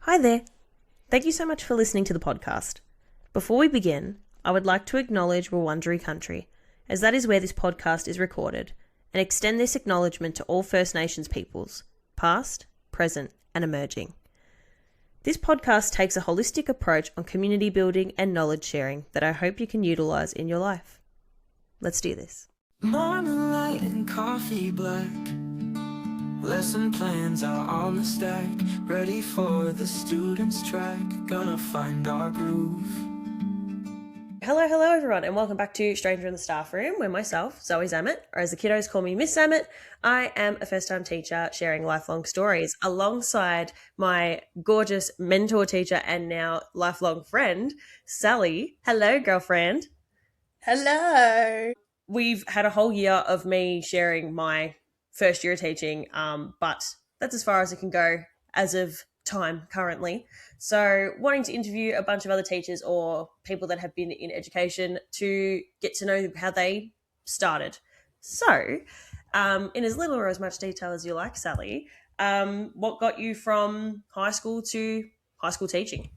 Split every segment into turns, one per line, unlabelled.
Hi there. Thank you so much for listening to the podcast. Before we begin, I would like to acknowledge Wurundjeri country, as that is where this podcast is recorded, and extend this acknowledgement to all First Nations peoples, past, present, and emerging. This podcast takes a holistic approach on community building and knowledge sharing that I hope you can utilise in your life. Let's do this.
Marmalade and coffee black. Lesson plans are on the stack. Ready for the students' track. Gonna find our groove.
Hello everyone, and welcome back to Stranger in the Staff Room, where myself, Zoe Zammit, or as the kiddos call me, Miss Zammit, I am a first-time teacher sharing lifelong stories alongside my gorgeous mentor teacher and now lifelong friend, Sally. Hello, girlfriend.
Hello.
We've had a whole year of me sharing my first year of teaching, but that's as far as it can go as of time currently. So wanting to interview a bunch of other teachers or people that have been in education to get to know how they started. So in as little or as much detail as you like, Sally, what got you from high school to high school teaching?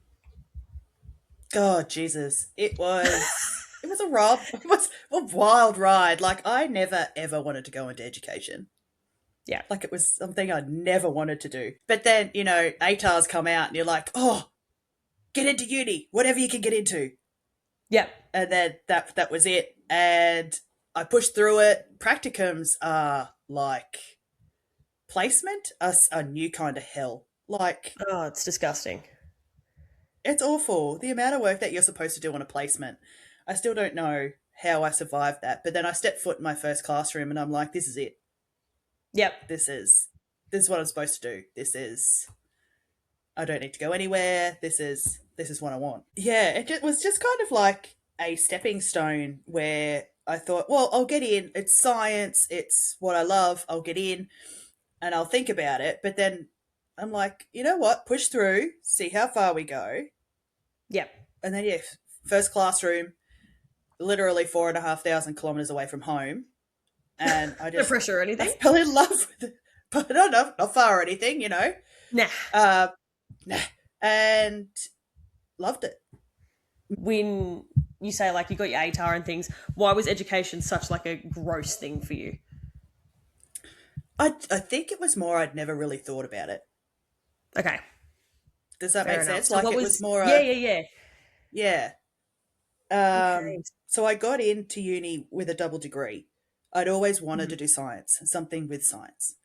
God, Jesus. It was a wild ride. Like, I never ever wanted to go into education.
Yeah.
Like, it was something I never wanted to do. But then, ATARs come out and you're like, oh, get into uni, whatever you can get into.
Yeah.
And then that was it. And I pushed through it. Practicums are like placement, a new kind of hell. Like,
Oh, it's disgusting.
it's awful. The amount of work that you're supposed to do on a placement. I still don't know how I survived that. But then I stepped foot in my first classroom and I'm like, this is it.
Yep.
This is what I'm supposed to do. I don't need to go anywhere. This is what I want. Yeah, was just kind of like a stepping stone where I thought, well, I'll get in. It's science. It's what I love. I'll get in and I'll think about it. But then I'm like, you know what? Push through, see how far we go.
Yep.
And then, yeah, first classroom, literally 4,500 kilometers away from home. And I
No
just
pressure or anything?
I fell in love with it. But not far or anything,
Nah.
Nah. And loved it.
When you say like you got your ATAR and things, why was education such like a gross thing for you?
I think it was more I'd never really thought about it.
Okay.
Does that
Fair
make
enough.
sense?
So
Like,
what
it
was
was more
yeah.
yeah.
Okay.
So I got into uni with a double degree. I'd always wanted
Mhm.
to do science, something with science.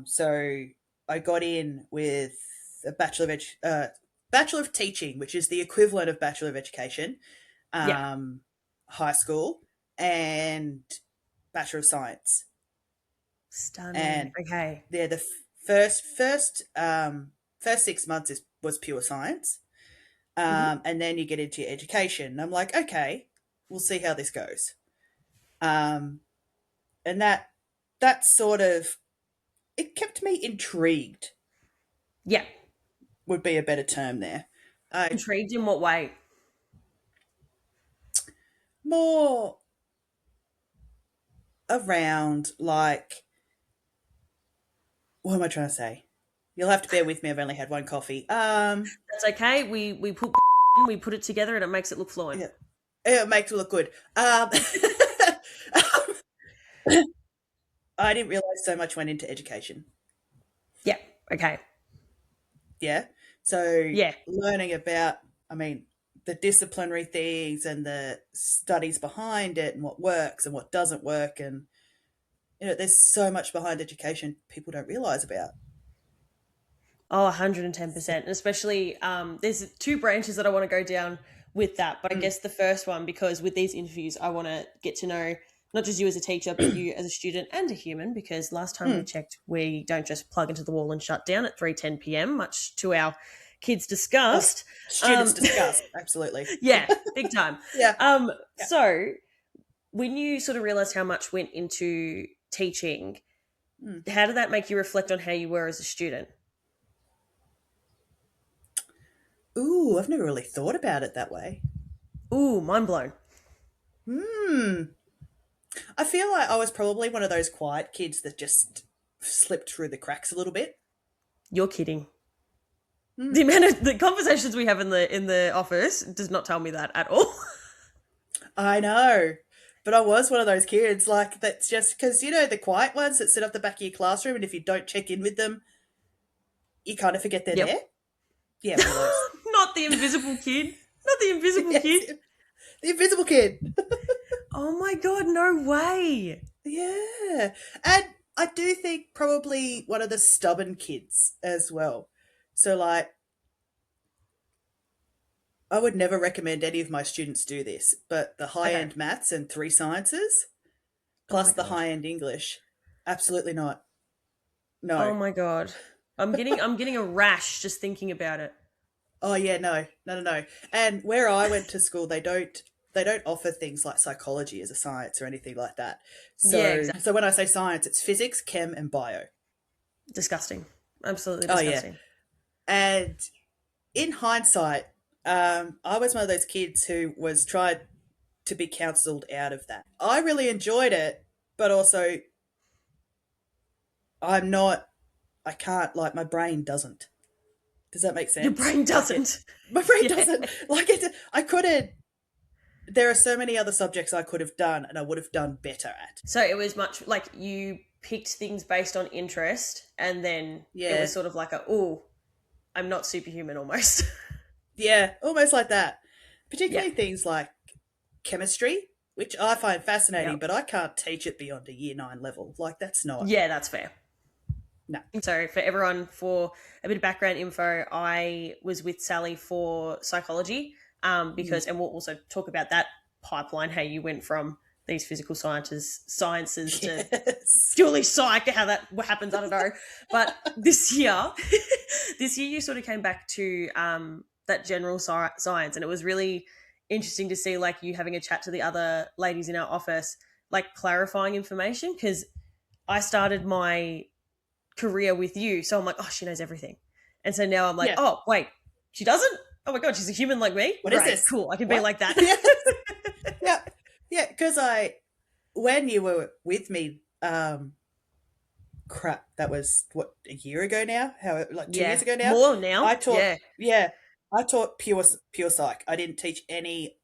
So I got in with a Bachelor of Teaching, which is the equivalent of Bachelor of Education,
Yeah.
high school, and Bachelor of Science.
Stunning.
And
Okay.
yeah, the first 6 months was pure science, and then you get into your education. And I'm like, okay, we'll see how this goes. And that sort of, it kept me intrigued,
Yeah.
would be a better term there.
Intrigued in what way?
More around, like, what am I trying to say? You'll have to bear with me. I've only had one coffee.
That's okay. We put we put it together and it makes it look fluent.
Yeah, it makes it look good. I didn't realize so much went into education.
Yeah. Okay.
Yeah. So
Yeah.
learning about, I mean, the disciplinary things and the studies behind it and what works and what doesn't work. And, there's so much behind education people don't realize about.
Oh, 110%. And especially there's two branches that I want to go down with that. But I guess the first one, because with these interviews, I want to get to know not just you as a teacher, but you as a student and a human, because last time we checked, we don't just plug into the wall and shut down at 3:10 p.m., much to our kids' disgust.
Students discuss, absolutely.
Yeah, big time.
Yeah. Yeah.
So when you sort of realised how much went into teaching, how did that make you reflect on how you were as a student?
Ooh, I've never really thought about it that way.
Ooh, mind blown.
I feel like I was probably one of those quiet kids that just slipped through the cracks a little bit.
You're kidding.
Mm.
The amount of the conversations we have in the office does not tell me that at all.
I know. But I was one of those kids, like, that's just because, the quiet ones that sit up the back of your classroom, and if you don't check in with them, you kind of forget they're
Yep.
there. Yeah, one of those.
Not the invisible kid. Not the invisible
Yes,
kid.
the invisible kid.
Oh my god, no way.
Yeah. And I do think probably one of the stubborn kids as well. So, like, I would never recommend any of my students do this, but the high
Okay.
end maths and 3 sciences
Oh my
plus the
god.
high end English, absolutely not.
Oh
No.
my god. I'm getting a rash just thinking about it.
Oh yeah, no, no, no, no. And where I went to school, they don't offer things like psychology as a science or anything like that.
Yeah,
So
exactly.
so when I say science, it's physics, chem, and bio.
Disgusting. Absolutely
Oh yeah.
disgusting.
And in hindsight, I was one of those kids who was tried to be counselled out of that. I really enjoyed it, but also I'm not. I can't, like, my brain doesn't. Does that make
Your
sense?
brain
Like
doesn't.
my brain
Yeah.
doesn't like it. I couldn't. There are so many other subjects I could have done and I would have done better at.
So it was much like you picked things based on interest, and then it
Yeah,
was sort of like I'm not superhuman almost.
yeah, almost like that.
Yeah.
Particularly things like chemistry, which I find fascinating,
Yeah.
but I can't teach it beyond a year 9 level. Like, that's not.
Yeah, that's fair.
No.
So for everyone, for a bit of background info, I was with Sally for psychology, because, and we'll also talk about that pipeline, how you went from these physical sciences to
Yes.
purely psych, how that what happens, I don't know. But this year, this year you sort of came back to that general science, and it was really interesting to see like you having a chat to the other ladies in our office, like clarifying information, because I started my career with you, so I'm like, oh, she knows everything, and so now I'm like,
Yeah.
oh wait, she doesn't. Oh my god, she's a human like me.
What is
Great,
this?
cool, I can be
What?
like that.
Yes. Yeah. Yeah. Because when you were with me, crap, that was what, a year ago now? How, like, 2 years
Yeah,
ago now?
more now.
I taught,
Yeah,
yeah, I taught pure psych. I didn't teach any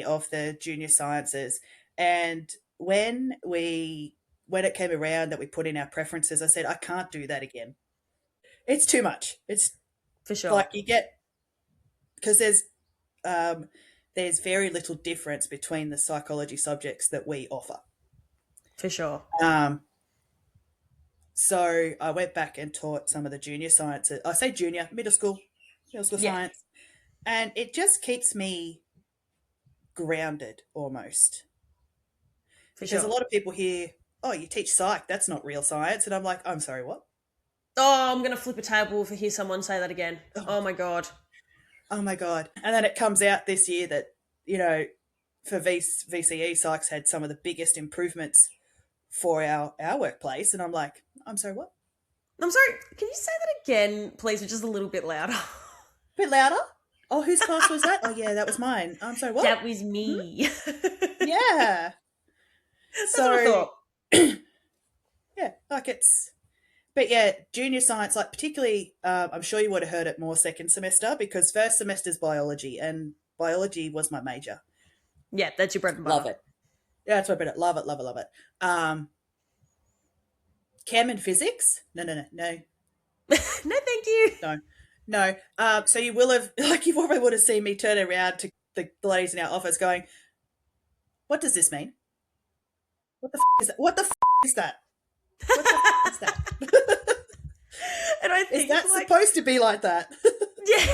of the junior sciences. And when it came around that we put in our preferences, I said I can't do that again. It's too much. It's
for sure,
like you get, because there's very little difference between the psychology subjects that we offer.
for sure.
Um, so I went back and taught some of the junior sciences. I say junior, middle school
Yeah,
science, and it just keeps me grounded almost.
for
Because a
sure.
lot of people hear, "Oh, you teach psych? That's not real science," and I'm like, "I'm sorry, what?"
Oh, I'm gonna flip a table if I hear someone say that again.
Oh,
Oh my god.
oh my god! And then it comes out this year that, for VCE, psychs had some of the biggest improvements for our workplace, and I'm like, "I'm sorry, what?"
I'm sorry. Can you say that again, please, but just a little bit louder?
Bit louder. Oh, whose class was that? Oh yeah, that was mine. I'm sorry, what?
That was me.
Yeah.
That's what I
So
thought.
yeah, like but yeah, junior science, like, particularly, I'm sure you would have heard it more second semester, because first semester's biology, and biology was my major.
Yeah, that's your bread and
Love
butter.
it. Yeah, that's my better. Love it, love it, love it. Chem and physics? No, no, no, no,
No, thank you.
no, no. So you will have, like, you probably would have seen me turn around to the ladies in our office going, "What does this mean? What the is that? What the is that? What the is that?
And I
Is
think
that
like,
supposed to be like that?"
yeah.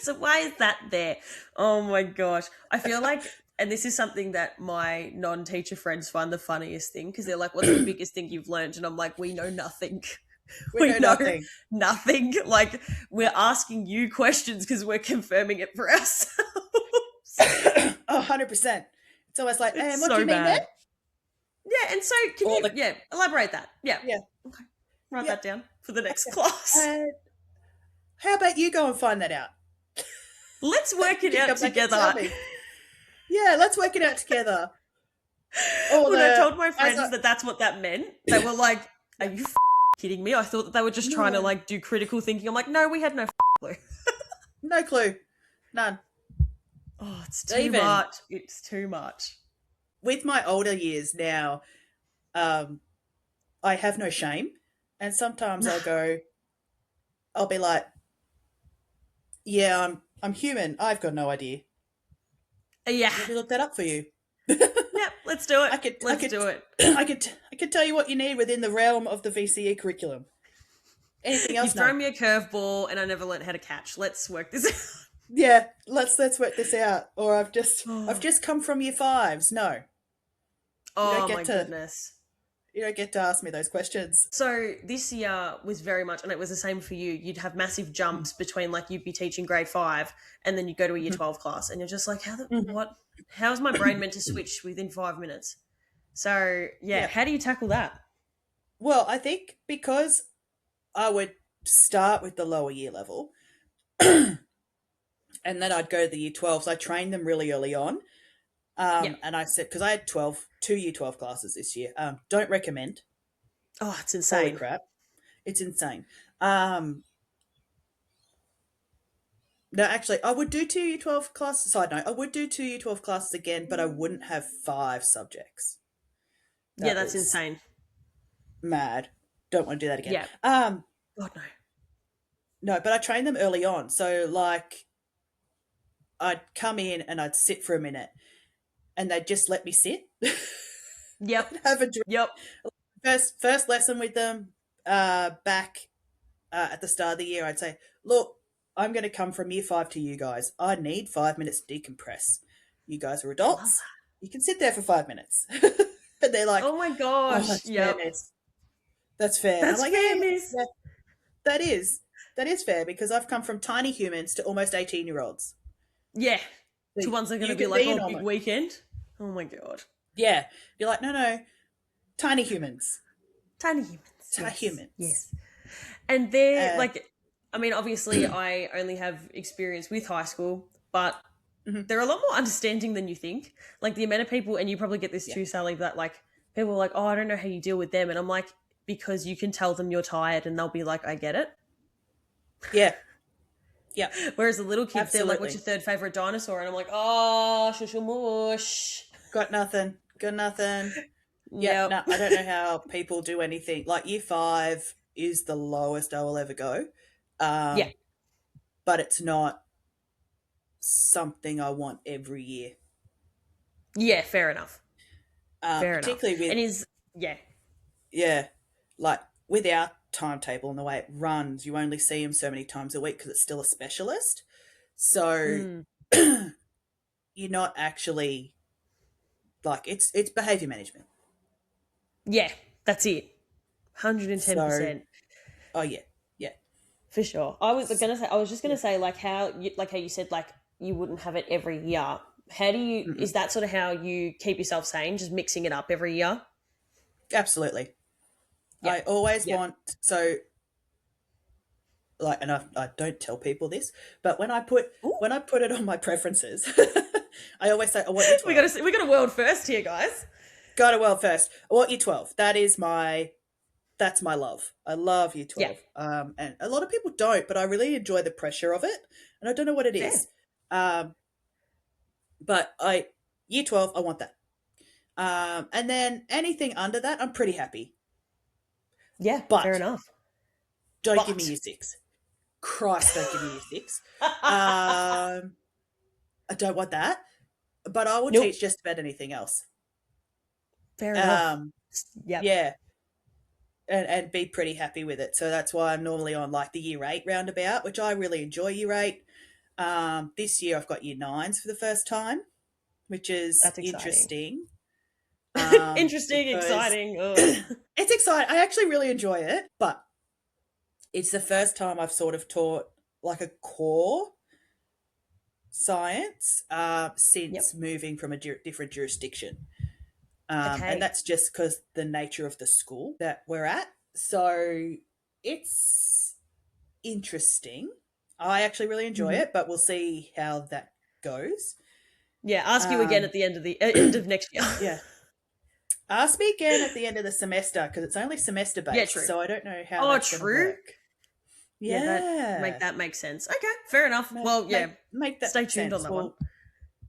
So why is that there? Oh my gosh. I feel like, and this is something that my non-teacher friends find the funniest thing, because they're like, "What's the biggest thing you've learned?" And I'm like, "We know nothing.
We
We
know
know
nothing.
nothing. Like, we're asking you questions because we're confirming it for ourselves."
Oh, 100%. It's almost like,
It's
and what do
so
you mean
bad.
there?
Yeah, and so can
Or
you, yeah, elaborate that. Yeah.
Yeah.
Okay. Write
Yeah.
that down for the next class.
How about you go and find that out?
Let's work it
You
out
come back and tell
together.
me. Yeah, let's work it out together. Or
When I
the
told my
as
friends
I-
that that's what that meant, they were like, "Are you kidding me? I thought that they were just trying to
No.
like do critical thinking. I'm like, no, we had no clue.
No clue. None.
Oh, it's too
Even
much. It's too much.
with my older years now, um, I have no shame. And sometimes I'll be like, yeah, I'm human. I've got no idea.
Yeah.
Let me look that up for you.
Yep. Let's do it.
I could, I
Let's
could,
do it.
I could tell you what you need within the realm of the VCE curriculum. Anything else?
You've thrown me a curveball, and I never learned how to catch. Let's work this out.
Yeah, let's work this out. Or I've
Oh,
just come from year fives. No, you don't
oh
get
my
to
goodness.
you don't get to ask me those questions.
So this year was very much, and it was the same for you. You'd have massive jumps between, like, you'd be teaching grade 5, and then you go to a year 12 class, and you're just like, what? How is my brain meant to switch within 5 minutes? So yeah,
Yeah.
how do you tackle that?
Well, I think because I would start with the lower year level, and then I'd go to the year 12s. I trained them really early on.
Yeah.
And I said, because I had two year 12 classes this year. Don't recommend.
Oh, it's
Holy
insane.
crap. It's insane. No, actually, I would do two year 12 classes. Side note, I would do two year 12 classes again, but I wouldn't have 5 subjects.
Yeah,
That
that's
was
insane.
mad. Don't want to do that again.
Yeah. God, no.
No, but I trained them early on. So, like, I'd come in and I'd sit for a minute and they'd just let me sit,
Yep.
have a drink.
Yep.
First lesson with them back at the start of the year, I'd say, look, I'm going to come from year 5 to you guys. I need 5 minutes to decompress. You guys are adults. You can sit there for 5 minutes. And they're like,
Oh my
oh,
gosh.
that's
Yep.
fair, miss. That's fair.
That's
I'm like,
fair,
yeah,
miss.
that is fair because I've come from tiny humans to almost 18-year-olds.
Yeah.
So
To ones that are going
you
to be
can
like,
be
oh,
normal.
big weekend. Oh my God.
Yeah. You're like, no, tiny humans.
Tiny humans.
Tiny
Yes.
humans.
Yes. And they're
Uh,
like, I mean, obviously, I only have experience with high school, but they're a lot more understanding than you think. Like the amount of people, and you probably get this too, Sally, that like people are like, oh, I don't know how you deal with them. And I'm like, because you can tell them you're tired and they'll be like, I get it.
Yeah. Yeah.
Whereas the little kids, they're like, what's
Absolutely.
your third favorite dinosaur? And I'm like, oh, shush mush.
Got nothing. Yeah,
Yep.
no, I don't know how people do anything. Like year 5 is the lowest I will ever go.
Yeah.
But it's not something I want every year.
Yeah, fair enough. Fair enough.
Particularly with,
And yeah.
yeah, like with our timetable and the way it runs, you only see him so many times a week because it's still a specialist. So you're not actually, like, it's behavior management.
Yeah, that's it.
So,
110%.
oh yeah, yeah.
For sure. I was just gonna say, like how you said, like you wouldn't have it every year. How do you? Is that sort of how you keep yourself sane? Just mixing it up every year.
Absolutely.
Yeah.
I always
Yeah.
want, so like, and I don't tell people this, but when I put it on my preferences, I always say, I want you 12.
We got a world first here, guys.
Got a world first. I want you 12. That's my love. I love year 12. And a lot of people don't, but I really enjoy the pressure of it. And I don't know what it is. But year 12, I want that. And then anything under that, I'm pretty happy.
Yeah,
But
fair enough.
Don't give me year 6. Christ, don't give me year 6. I don't want that. But I will teach just about anything else.
Fair enough.
Yeah. And be pretty happy with it. So that's why I'm normally on like the year 8 roundabout, which I really enjoy year 8. This year I've got year 9s for the first time, which is interesting.
Interesting, exciting.
It's exciting. I actually really enjoy it, but it's the first time I've sort of taught like a core science since moving from a different jurisdiction. And that's just because the nature of the school that we're at. So it's interesting. I actually really enjoy it, but we'll see how that goes.
Yeah, ask you again at the end of next year.
Yeah. Ask me again at the end of the semester because it's only semester
Yeah,
based,
true.
so I don't know how
Oh,
that's going to
true.
work.
Yeah,
Yeah,
that makes sense. Okay, fair enough.
make
Well, yeah,
make make that
stay tuned on
sense.
that one.
Well,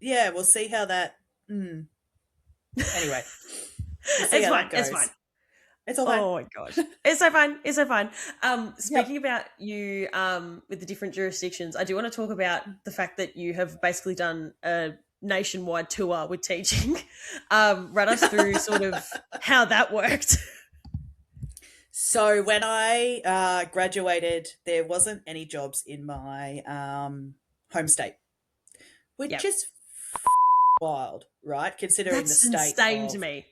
yeah, we'll see how that. Mm, anyway, we'll see
It's
how
fine.
that
It's fine.
goes. It's all fine.
Oh my gosh, it's so fun. It's so fun.
Yep.
Speaking about you, with the different jurisdictions, I do want to talk about the fact that you have basically done a nationwide tour with teaching. Run us through sort of how that worked.
So when I graduated, there wasn't any jobs in my home state, which
Yep,
is wild, right? Considering the
that's
state
insane to
of
me.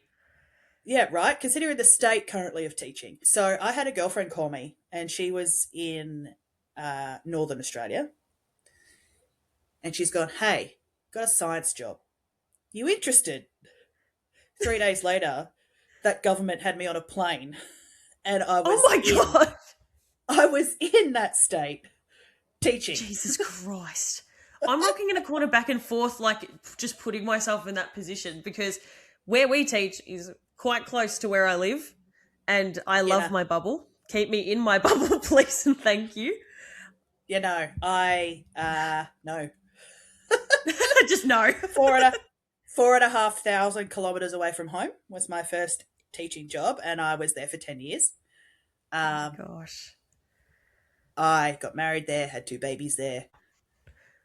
yeah, right. Considering the state currently of teaching. So I had a girlfriend call me, and she was in Northern Australia, and she's gone, "Hey, got a science job. You interested?" 3 days later, that government had me on a plane, and
Oh my god,
I was in that state teaching.
Jesus Christ! I'm rocking in a corner back and forth, like just putting myself in that position because where we teach is quite close to where I live, and I
You
love
know,
my bubble. Keep me in my bubble, please, and thank you.
I no
Just no.
four and a 4,500 kilometers away from home was my first teaching job, and I was there for 10 years.
Oh my
Um,
gosh.
I got married there, had two babies there.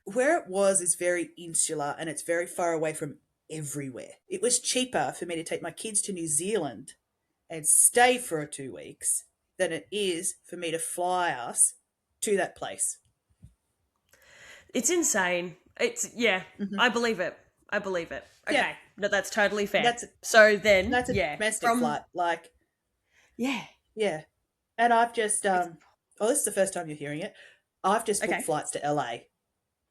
Where it was is very insular and it's very far away from everywhere. It was cheaper for me to take my kids to New Zealand and stay for 2 weeks than it is for me to fly us to that place.
It's insane. It's yeah,
Hmm.
I believe it. I believe it.
Yeah,
Okay. No, that's totally
and
fair. So then,
that's a
yeah,
domestic
from
flight. Like,
yeah.
yeah, and I've just
It's
oh, this is the first time you're hearing it. I've just booked
okay.
flights to LA,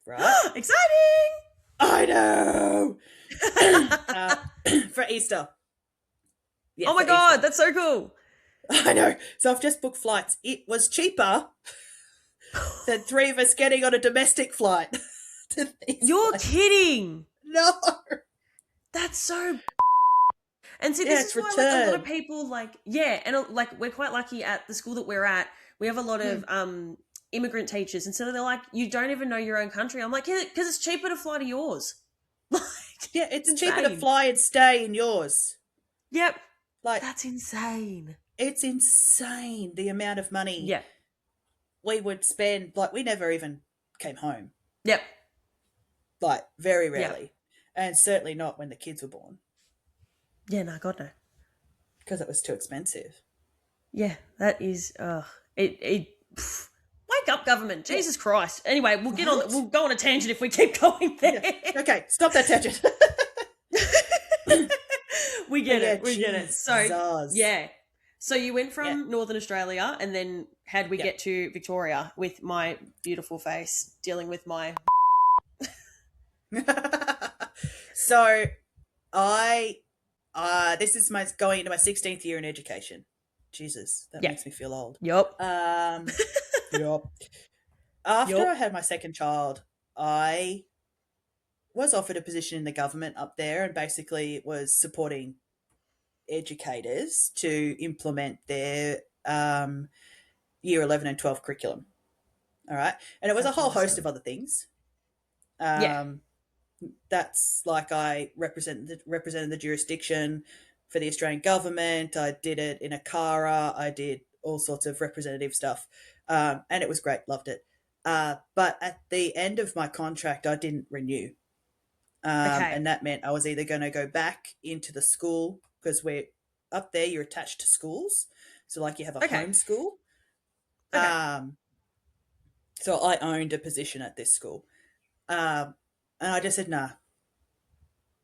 right?
Exciting.
I know. uh, for Easter. Yeah,
Oh my
for
god,
Easter.
that's so cool.
I know. So I've just booked flights. It was cheaper than three of us getting on a domestic flight to these
You're
places.
kidding.
No.
That's so. And see,
Yeah,
this
it's
is why, like, a lot of
return.
people, like, yeah, and like, we're quite lucky at the school that we're at. We have a lot
Hmm.
of immigrant teachers, and so they're like, you don't even know your own country. I'm like, yeah, because it's cheaper to fly to yours. Like,
Yeah,
it's
it's cheaper to
insane.
fly and stay in yours.
Yep,
Like,
that's insane.
it's insane the amount of money
Yeah,
we would spend. Like, we never even came home.
yep,
Like, very
yeah,
rarely. And certainly not when the kids were born
yeah. No, God no.
because it was too expensive.
Yeah, that is. It. Wake up, government!
Yeah.
Jesus Christ. Anyway, we'll get on.
Right?
We'll go on a tangent if we keep going
Yeah.
there.
Okay, stop that tangent.
We
But
get
yeah,
it. We get it. So
Jesus.
yeah. So you went
Yeah.
from Northern Australia, and then how'd we
Yeah.
get to Victoria with my beautiful face dealing with my?
So I this is my going into my 16th year in education. Jesus, that
Yeah.
makes me feel old.
Yup.
Yep. After
Yup.
I had my second child, I was offered a position in the government up there and basically it was supporting educators to implement their year 11 and 12 curriculum. All right. And it was a
That's
whole host
awesome.
of other things.
Yeah.
That's like I represented the jurisdiction for the Australian government. I did it in a CARA. I did all sorts of representative stuff, and it was great. Loved it. But at the end of my contract, I didn't renew,
Okay.
and that meant I was either going to go back into the school because we're up there. You're attached to schools, so like you have a
Okay.
home school.
Okay.
Um, so I owned a position at this school, and I just said, nah,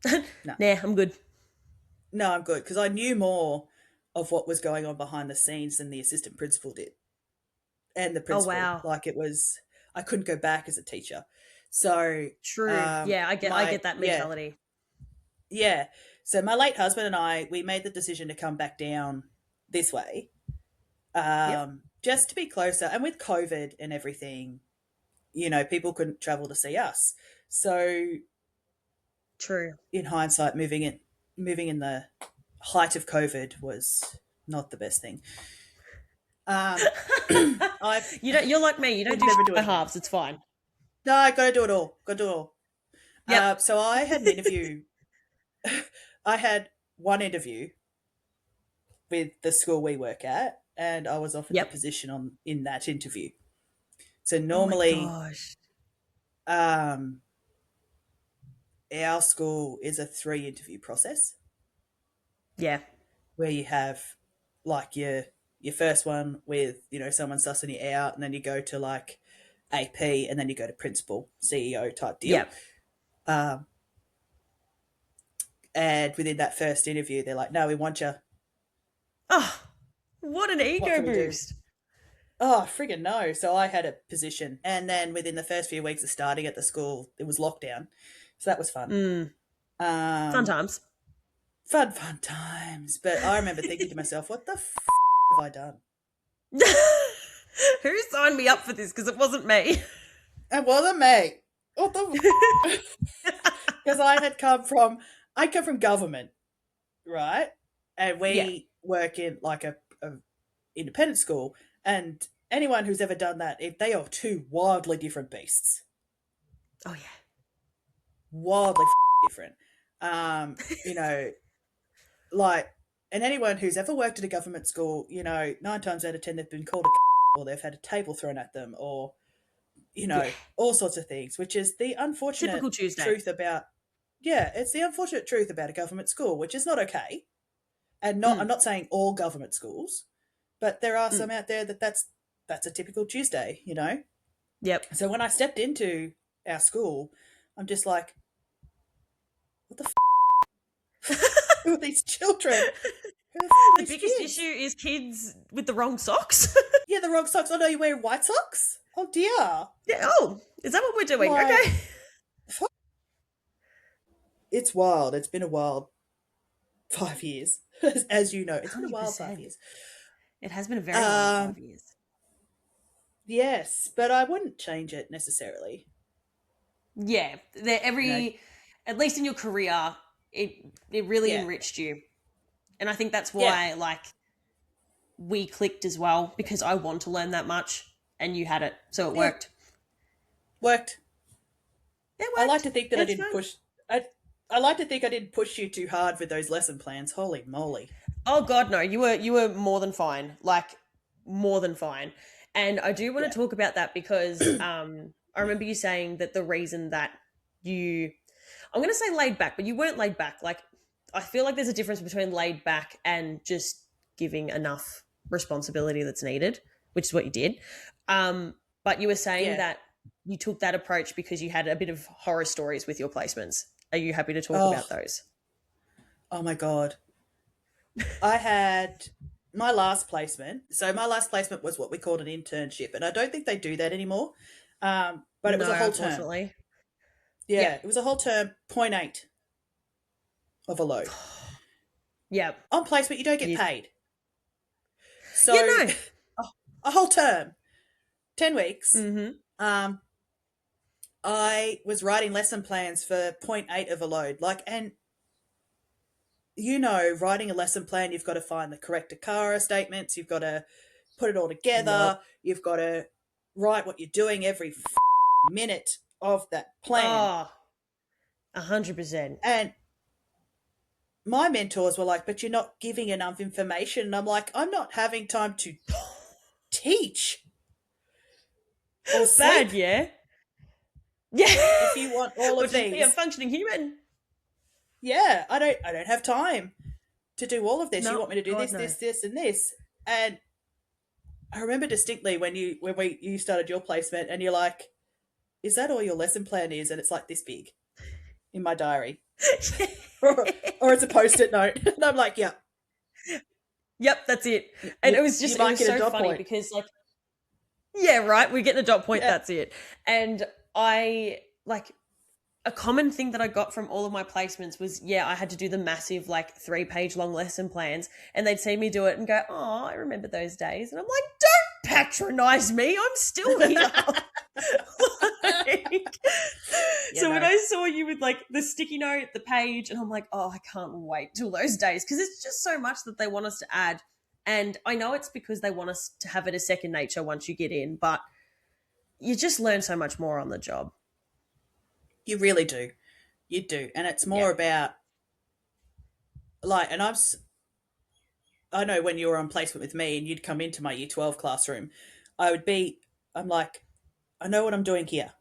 no,
Nah, I'm good.
no, I'm good because I knew more of what was going on behind the scenes than the assistant principal did, and the
Oh
principal.
wow.
Like it was, I couldn't go back as a teacher. So,
True. Yeah, I
my
get that
yeah,
mentality.
yeah. So my late husband and I, we made the decision to come back down this way,
Yep.
just to be closer. And with COVID and everything, people couldn't travel to see us. So
True.
in hindsight, moving in the height of COVID was not the best thing. I
You're like me. You don't
would
do
never
shit
do
by
it again.
halves. It's fine.
No, I got to do it all. Got to do it all.
Yep.
So I had an interview. I had one interview with the school we work at, and I was offered the
Yep.
position in that interview. So
Oh my
normally,
gosh.
our school is a 3 interview process
Yeah.
where you have like your first one with someone sussing you out, and then you go to like AP, and then you go to principal, CEO type deal.
Yep.
And within that first interview, they're like, "No, we want you.
Oh, what an
What
ego
can we do?"
boost.
Oh, friggin' no. So I had a position. And then within the first few weeks of starting at the school, it was lockdown. So that was fun.
Fun
Um,
times.
fun times. But I remember thinking to myself, what the have I done?
Who signed me up for this? Because it wasn't me.
It wasn't me. What the Because I'd come from government, right? And we
Yeah.
work in like a independent school. And anyone who's ever done that, they are two wildly different beasts.
Oh yeah.
Wildly different. Like, and anyone who's ever worked at a government school, 9 times out of 10 they've been called a or they've had a table thrown at them, or
Yeah.
all sorts of things, which is the unfortunate
Typical Tuesday.
truth about it's the unfortunate truth about a government school, which is not okay. And I'm not saying all government schools, but there are some out there that's a typical Tuesday,
Yep.
So when I stepped into our school, I'm just like, what the who are these children? Who the
The
these
biggest
kids?
issue is kids with the wrong socks.
Yeah, the wrong socks. Oh no, you're wearing white socks? Oh dear.
Yeah. Oh, is that what we're doing?
Like-
Okay.
It's wild. It's been a wild 5 years. As you know, it's been a wild 5
100%.
years.
It has been a very long 5 years.
Yes, but I wouldn't change it necessarily.
Yeah. At least in your career, it really enriched you. And I think that's why we clicked as well, because I want to learn that much and you had it. So it worked.
Worked.
It worked.
I like to think that
It's
I didn't
fun.
push. I like to think I didn't push you too hard with those lesson plans. Holy moly!
Oh God, no! You were more than fine. Like more than fine. And I do want to talk about that because I remember you saying that the reason that I'm going to say laid back, but you weren't laid back. Like I feel like there's a difference between laid back and just giving enough responsibility that's needed, which is what you did. But you were saying that you took that approach because you had a bit of horror stories with your placements. Are you happy to talk about those?
Oh my God. I had my last placement. So my last placement was what we called an internship. And I don't think they do that anymore. But it was a whole term. Yeah, it was a whole term, 0.8 of a load.
Yeah.
On placement, you don't get paid. So a whole term, 10 weeks.
Mm-hmm.
I was writing lesson plans for 0.8 of a load. And writing a lesson plan, you've got to find the correct Akara statements. You've got to put it all together. Yep. You've got to write what you're doing every minute of that plan.
100%.
And my mentors were like, but you're not giving enough information. And I'm like, I'm not having time to teach. Or
bad, yeah. Yeah.
If you want all of these.
Be a functioning human.
Yeah, I don't have time to do all of this. You want me to do this, and this. And I remember distinctly when you started your placement and you're like, is that all your lesson plan is? And it's like this big in my diary. or it's a post-it note. And I'm like, yeah.
Yep, that's it. And it was so funny because yeah, right, we're getting a dot point, that's it. And I a common thing that I got from all of my placements was, I had to do the massive 3-page long lesson plans, and they'd see me do it and go, oh, I remember those days. And I'm like, don't patronize me. I'm still here.
Yeah,
So when
no.
I saw you with like the sticky note, the page, and I'm like, oh, I can't wait till those days because it's just so much that they want us to add. And I know it's because they want us to have it as second nature once you get in, but you just learn so much more on the job.
You really do. You do. And it's
Yeah.
more about like, and I know when you were on placement with me and you'd come into my year 12 classroom, I'm like, I know what I'm doing here,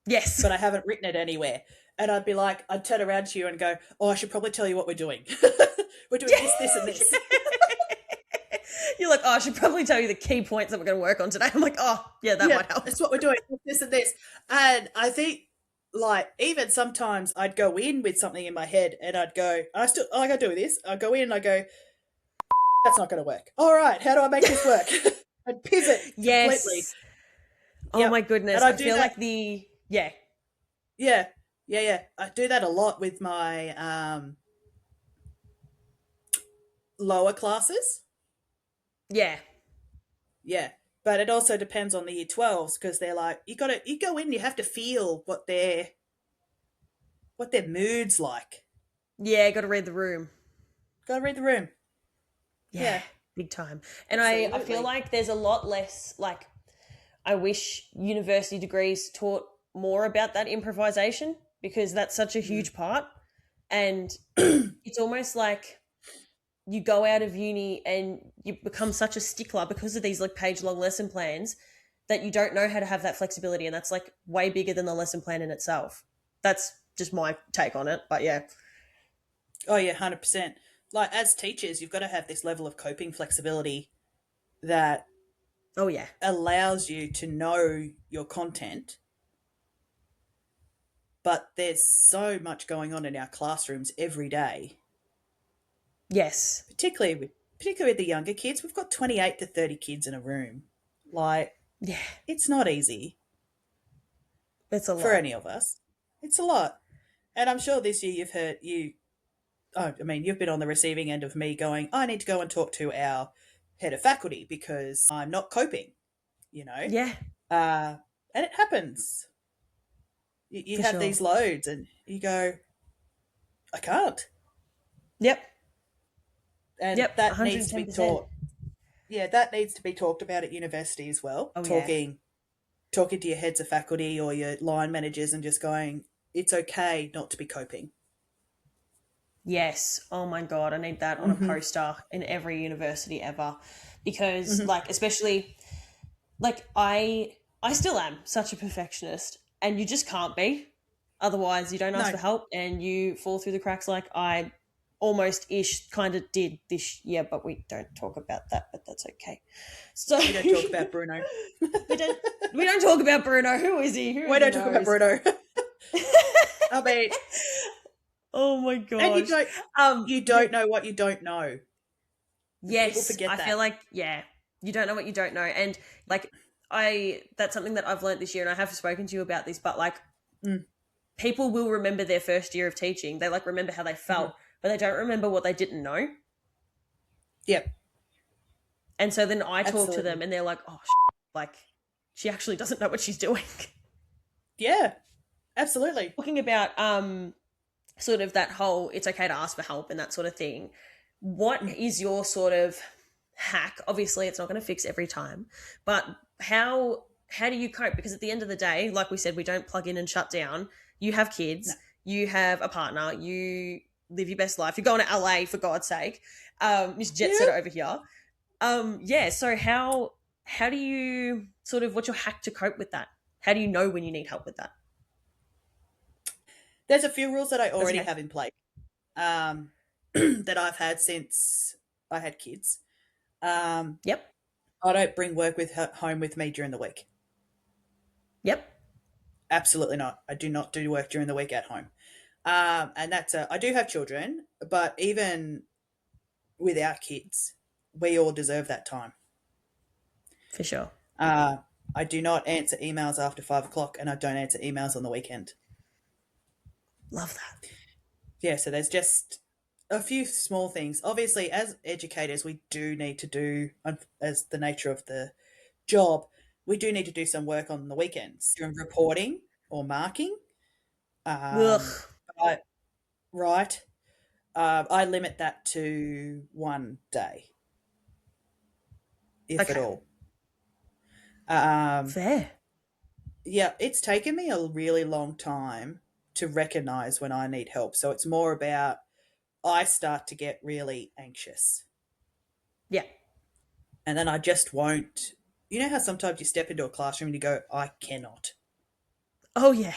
Yes.
but I haven't written it anywhere. And I'd be like, I'd turn around to you and go, oh, I should probably tell you what we're doing. We're doing this, and this.
You're like, oh, I should probably tell you the key points that we're going to work on today. I'm like, oh, yeah, that
Yeah,
might help.
that's what we're doing, this and this. And I think, like, even sometimes I'd go in with something in my head and I'd go, I gotta do this. I go in, I go, that's not going to work. All right, how do I make this work? I'd pivot completely.
Yes. Oh
Yep.
my
And
goodness.
I
I
do
feel
that.
like yeah,
Yeah. Yeah, yeah. I do that a lot with my lower classes.
yeah,
Yeah. But it also depends on the year 12s because they're like, you go in, you have to feel what their mood's like.
yeah, got to read the room.
Got to read the room.
Yeah,
Yeah,
big time. And I feel
absolutely.
like there's a lot less, like, I wish university degrees taught more about that improvisation because that's such a
Mm.
huge part. And it's almost like you go out of uni and you become such a stickler because of these like page long lesson plans that you don't know how to have that flexibility. And that's like way bigger than the lesson plan in itself. That's just my take on it. But yeah.
Oh yeah, 100%. Like as teachers, you've got to have this level of coping flexibility that
Oh yeah.
allows you to know your content, but there's so much going on in our classrooms every day,
Yes.
particularly with the younger kids. We've got 28 to 30 kids in a room. Like
Yeah.
it's not easy
It's a
for
lot.
any of us. It's a lot. And I'm sure this year you've been on the receiving end of me going, I need to go and talk to our head of faculty because I'm not coping, you know?
Yeah,
Uh, and it happens. You
for
have
sure.
these loads and you go, I can't.
Yep.
And
Yep.
that needs to be
110%.
taught. Yeah, that needs to be talked about at university as well.
Oh yeah.
Talking to your heads of faculty or your line managers and just going, it's okay not to be coping.
Yes. Oh my god, I need that on a
Mm-hmm.
poster in every university ever because
Mm-hmm.
like especially like I still am such a perfectionist and you just can't be. Otherwise, you don't ask
No,
for help and you fall through the cracks like I almost ish kind of did this year, but we don't talk about that, but that's okay. So
we don't talk about Bruno.
we don't we don't talk about Bruno. Who is he? Who
We
even
don't talk about
knows?
Bruno. I mean,
Oh my
and
gosh.
you
Yeah.
don't know what you don't know. People
Yes,
forget
I feel
that.
like yeah, you don't know what you don't know, and like I that's something that I've learned this year, and I have spoken to you about this, but like
Mm,
people will remember their first year of teaching. They like remember how they
mhm.
felt, but they don't remember what they didn't know.
Yep,
And so then I talk to them,
absolutely.
and they're like, "Oh, like she actually doesn't know what she's doing."
Yeah, absolutely.
Talking about sort of that whole it's okay to ask for help and that sort of thing. What
Mm.
is your sort of hack? Obviously, it's not going to fix every time, but how do you cope? Because at the end of the day, like we said, we don't plug in and shut down. You have
No.
kids, you have a partner, you live your best life. You're going to LA for God's sake. Just jet
Yeah.
setter over here. Yeah. So how do you sort of what's your hack to cope with that? How do you know when you need help with that?
There's a few rules that I
That's
already
okay.
have in place that I've had since I had kids. Um,
Yep.
I don't bring work with home with me during the week.
Yep.
Absolutely not. I do not do work during the week at home. And I do have children, but even without kids, we all deserve that time.
For sure.
Uh, I do not answer emails after 5 o'clock, and I don't answer emails on the weekend.
Love that.
Yeah, so there's just a few small things. Obviously, as educators, we do need to do, as the nature of the job, we do need to do some work on the weekends during reporting. or marking.
Ugh.
I, right. I limit that to 1 day, if at
Okay.
all. Um,
Fair.
yeah, it's taken me a really long time to recognize when I need help. So it's more about I start to get really anxious
Yeah.
and then I just won't. You know how sometimes you step into a classroom and you go, I cannot.
Oh yeah.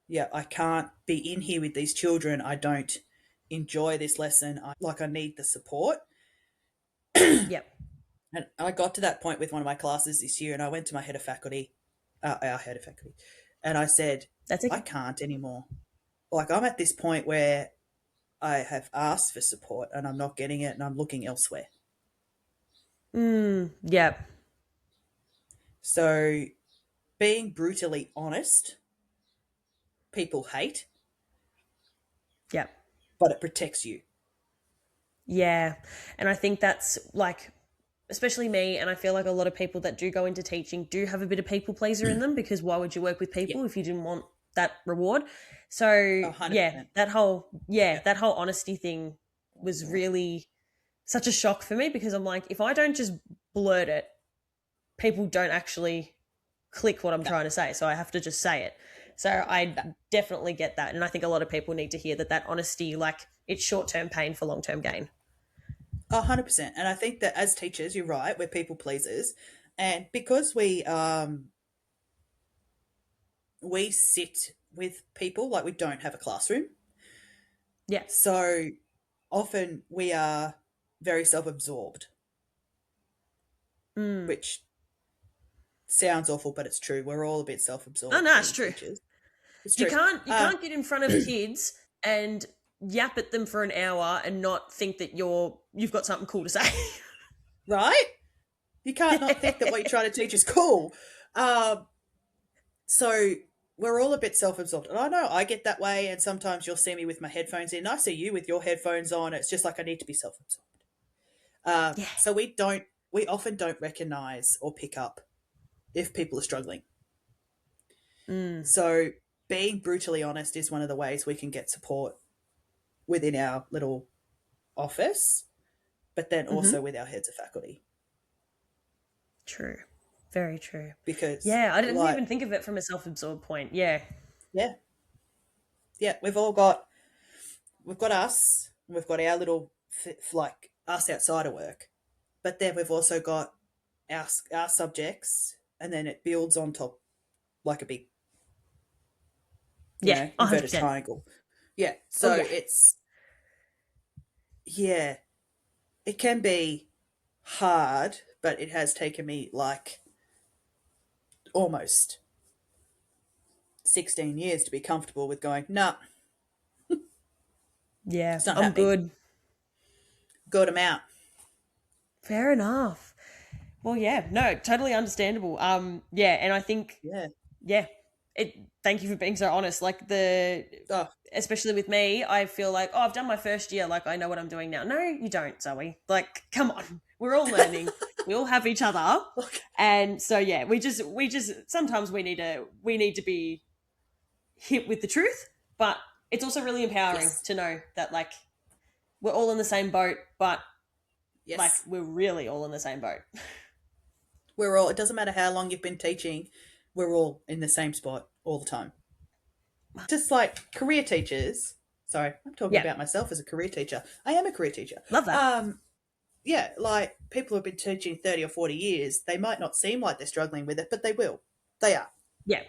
Yeah, I can't be in here with these children. I don't enjoy this lesson. I need the support.
Yep.
And I got to that point with one of my classes this year, and I went to my head of faculty, our head of faculty, and I said,
That's
I
okay.
can't anymore. Like, I'm at this point where I have asked for support and I'm not getting it and I'm looking elsewhere.
Yep.
So, being brutally honest, people hate,
Yep.
but it protects you.
Yeah. And I think that's like, especially me, and I feel like a lot of people that do go into teaching do have a bit of people pleaser in them, because why would you work with
Yeah,
people if you didn't want that reward? So yeah,
100%. Yeah.
that whole honesty thing was really such a shock for me, because I'm like, if I don't just blurt it, people don't actually click what I'm
No,
trying to say. So I have to just say it. So I
no.
definitely get that. And I think a lot of people need to hear that honesty, like, it's short term pain for long term gain.
100%. And I think that as teachers, you're right, we're people pleasers. And because we sit with people, like we don't have a classroom.
Yeah.
So often we are very self-absorbed,
Mm.
which sounds awful, but it's true. We're all a bit
Oh
self-absorbed
no, it's
being
true.
teachers. It's
You
true.
can't you
Um,
can't get in front of kids and yap at them for an hour and not think that you've got something cool to say.
right? You can't not think that what you're trying to teach is cool. Um, so we're all a bit self-absorbed. And I know I get that way, and sometimes you'll see me with my headphones in. I see you with your headphones on. It's just like I need to be self-absorbed.
Yeah.
So we often don't recognize or pick up if people are struggling.
Mm.
So being brutally honest is one of the ways we can get support within our little office, but then
Mm-hmm.
also with our heads of faculty.
True. Very true.
Because,
Yeah, I didn't
like,
even think of it from a self-absorbed point. Yeah.
yeah, yeah, we've got us, we've got our little like us outside of work, but then we've also got our subjects, and then it builds on top like a big,
Yeah.
inverted
100%.
triangle. Yeah,
Oh
so
yeah.
it's yeah, it can be hard, but it has taken me like almost 16 years to be comfortable with going, nah,
Yeah.
it's not
I'm
happening.
good.
Got them out.
Fair enough. Well, yeah, no, totally understandable. Yeah, and I think,
Yeah.
yeah, it. Thank you for being so honest. Like,
Oh,
especially with me, I feel like, oh, I've done my first year, like I know what I'm doing now. No, you don't, Zoe. Like, come on, we're all learning. We all have each other,
okay.
and so yeah, we just sometimes we need to be hit with the truth, but it's also really empowering
Yes.
to know that, like, we're all in the same boat, but like
Yes.
we're really all in the same boat.
We're all, it doesn't matter how long you've been teaching, we're all in the same spot all the time. Just like career teachers. Sorry, I'm talking
Yeah,
about myself as a career teacher. I am a career teacher.
love that.
Yeah, like people who have been teaching 30 or 40 years, they might not seem like they're struggling with it, but they will. They are.
Yeah,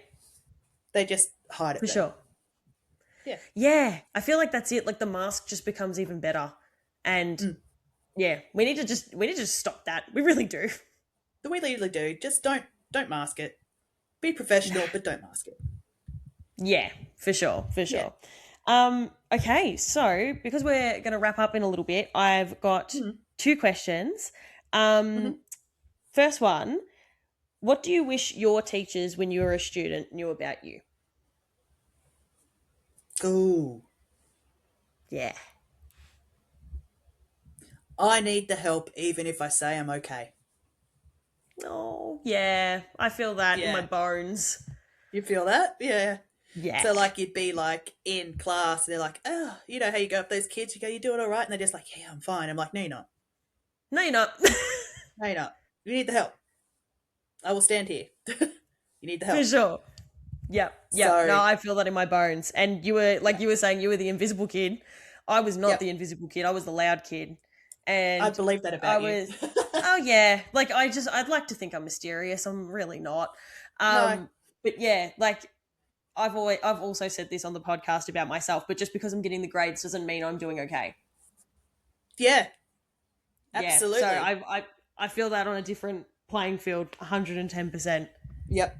They just hide it
for
better.
sure.
Yeah.
Yeah, I feel like that's it. Like, the mask just becomes even better, and
Mm.
yeah, we need to just stop that. We really do.
The we usually do. Just don't mask it. Be professional, but don't mask it.
Yeah, for sure, for
Yeah.
sure. Okay, so because we're going to wrap up in a little bit, I've got
Mm.
two questions.
Hmm.
First one: what do you wish your teachers, when you were a student, knew about you?
Ooh.
Yeah.
I need the help even if I say I'm okay.
Oh, yeah. I feel that in my
Yeah.
bones.
You feel that? Yeah.
Yeah.
So like you'd be like in class, and they're like, oh, you know how you go up those kids, you go, you doing all right? And they're just like, yeah, I'm fine. I'm like, no, you're not.
No, you're not.
No, you're not. You need the help. I will stand here. You need the
For
help.
sure. Yep. Yep. No,
So,
I feel that in my bones. And you were, like
yeah,
you were saying, you were the invisible kid. I was not
yep.
the invisible kid. I was the loud kid.
I
And
believe that
I
about you.
was, oh yeah. Like I'd like to think I'm mysterious. I'm really not.
No,
But yeah, like I've also said this on the podcast about myself, but just because I'm getting the grades doesn't mean I'm doing okay.
yeah,
Yeah. So
absolutely.
I feel that on a different playing field, 110%.
Yep.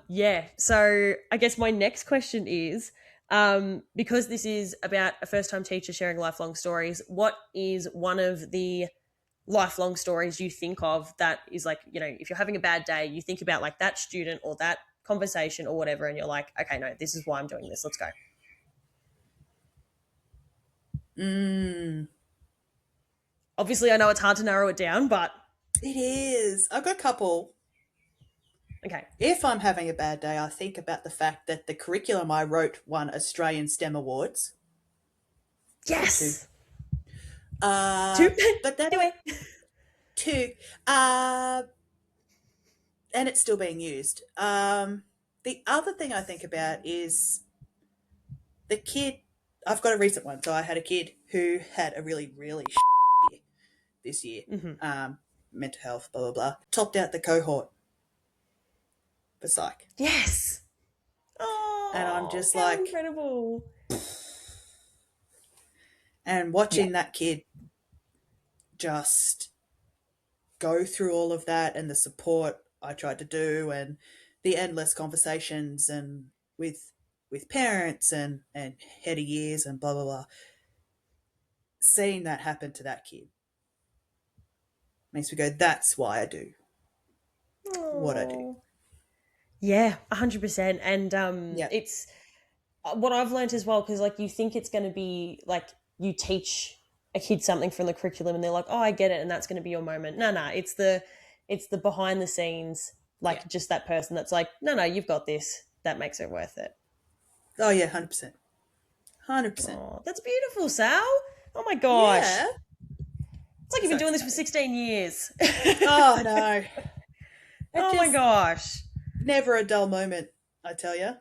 Yeah. So I guess my next question is, because this is about a first-time teacher sharing lifelong stories, what is one of the lifelong stories you think of that is like, if you're having a bad day, you think about like that student or that conversation or whatever, and you're like, okay, no, this is why I'm doing this. Let's go.
Mm,
Obviously, I know it's hard to narrow it down, but
it is. I've got a couple.
okay.
If I'm having a bad day, I think about the fact that the curriculum I wrote won Australian STEM awards. Two.
Yes.
Uh,
Two.
but that
Anyway.
two. And it's still being used. The other thing I think about is the kid. I've got a recent one. So I had a kid who had a really, really year this year.
Mhm.
Mental health, blah, blah, blah. Topped out the cohort for psych.
Yes.
And I'm
Oh,
just
how
like,
incredible.
and
Yeah.
watching that kid just go through all of that and the support I tried to do and the endless conversations and with parents and head of years and blah blah blah. Seeing that happen to that kid makes me go, that's why I do what I do.
Oh. Yeah, 100%. And
Yeah.
it's what I've learned as well, because like you think it's going to be like you teach a kid something from the curriculum and they're like, oh, I get it, and that's going to be your moment. No, no, it's the behind the scenes,
Yeah.
like just that person that's like, no, no, you've got this. That makes it worth it.
Oh yeah, 100%. 100%.
Oh, that's beautiful, Sal. Oh my gosh,
Yeah.
it's like you've
So
been doing this for
excited.
16 years.
Oh no. It
Oh my
just
gosh.
never a dull moment, I tell you.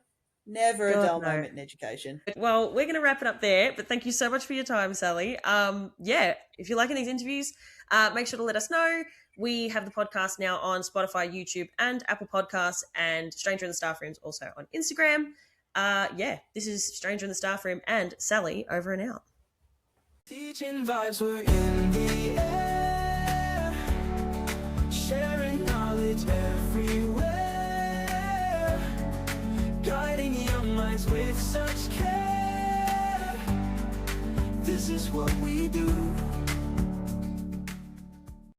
Never a
God
dull
no.
moment in education.
Well, we're going to wrap it up there, but thank you so much for your time, Sally. Yeah, if you're liking these interviews, make sure to let us know. We have the podcast now on Spotify, YouTube, and Apple Podcasts, and Stranger in the Staff Room's also on Instagram. Yeah, this is Stranger in the Staff Room and Sally over and out.
Teaching vibes were in the air, sharing knowledge everywhere, guiding young minds with such care. This is what we do.